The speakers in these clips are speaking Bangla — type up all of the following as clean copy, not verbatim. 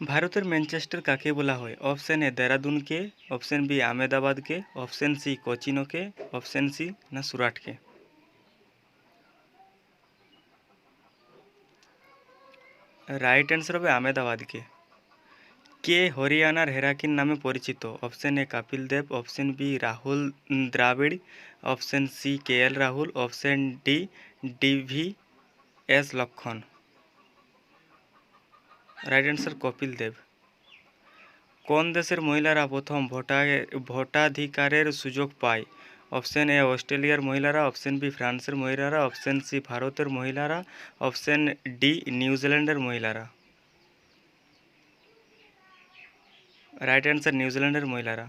ভারতের ম্যানচেস্টার কাকে বলা হয়? অপশন এ দেরাদুনকে, অপশন বি আহমেদাবাদকে, অপশন সি কোচিনকে, অপশন সি না সুরাটকে। রাইট অ্যান্সার হবে আহমেদাবাদকে। কে হরিয়ানার হেরাকিন নামে পরিচিত? Option A Kapil Dev, option B Rahul Dravid, option C K L Rahul, option D VV S Laxman. Right answer Kapil Dev. কোন দেশের মহিলারা প্রথম ভোটাধিকারের সুযোগ পায়? অপশন এ অস্ট্রেলিয়ার মহিলারা, অপশন বি ফ্রান্সের মহিলারা, অপশন সি ভারতের মহিলারা, অপশন ডি নিউজিল্যান্ডের মহিলারা। রাইট অ্যান্সার নিউজিল্যান্ডের মহিলারা।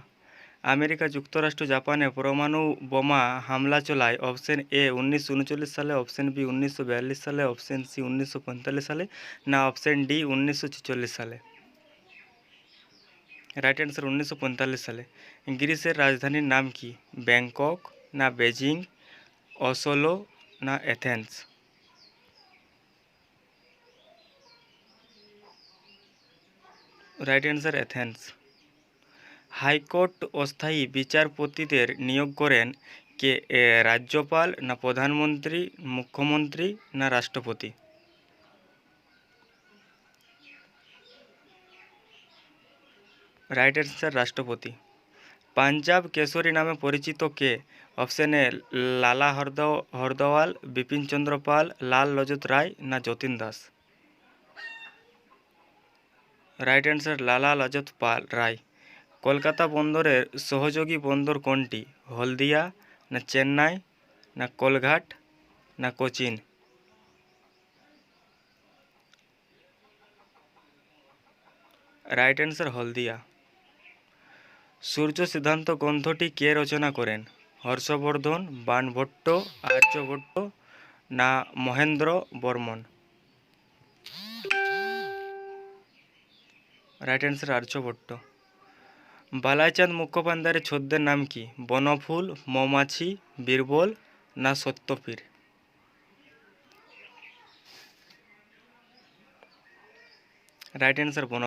আমেরিকা যুক্তরাষ্ট্র জাপানে পরমাণু বোমা হামলা চালায়। অপশন এ 1939 সালে, অপশন বি 1942 সালে, অপশন সি 1945 সালে না অপশন ডি 1946 সালে। রাইট অ্যান্সার 1945 সালে। গ্রিসের রাজধানীর নাম কি? ব্যাংকক না বেজিং, অসলো না Athens. Right answer Athens. High court অস্থায়ী বিচারপতিদের নিয়োগ করেন কে? রাজ্যপাল না প্রধানমন্ত্রী, মুখ্যমন্ত্রী না রাষ্ট্রপতি? রাইট অ্যান্সার রাষ্ট্রপতি। পাঞ্জাব কেশরী নামে পরিচিত কে? অপশন এ লালা হরদওয়াল, বিপিন চন্দ্র পাল, লাল লজত রায় না যতীন দাস। রাইট অ্যান্সার লালা লজত পাল রায়। কলকাতা বন্দরের সহযোগী বন্দর কোনটি? হলদিয়া না চেন্নাই না কোলঘাট না কোচিন? Right answer Haldia. সূর্য সিদ্ধান্ত গ্রন্থটি কে রচনা করেন? হর্ষবর্ধন, বাণভট্ট, আর্যভট্ট না মহেন্দ্র বর্মন? Right answer Aryabhata. বালাইচাঁদ মুখোপাধ্যায়ের ছদ্মের নাম কি? বনফুল, মৌমাছি, বীরবল না সত্যপীর? Right answer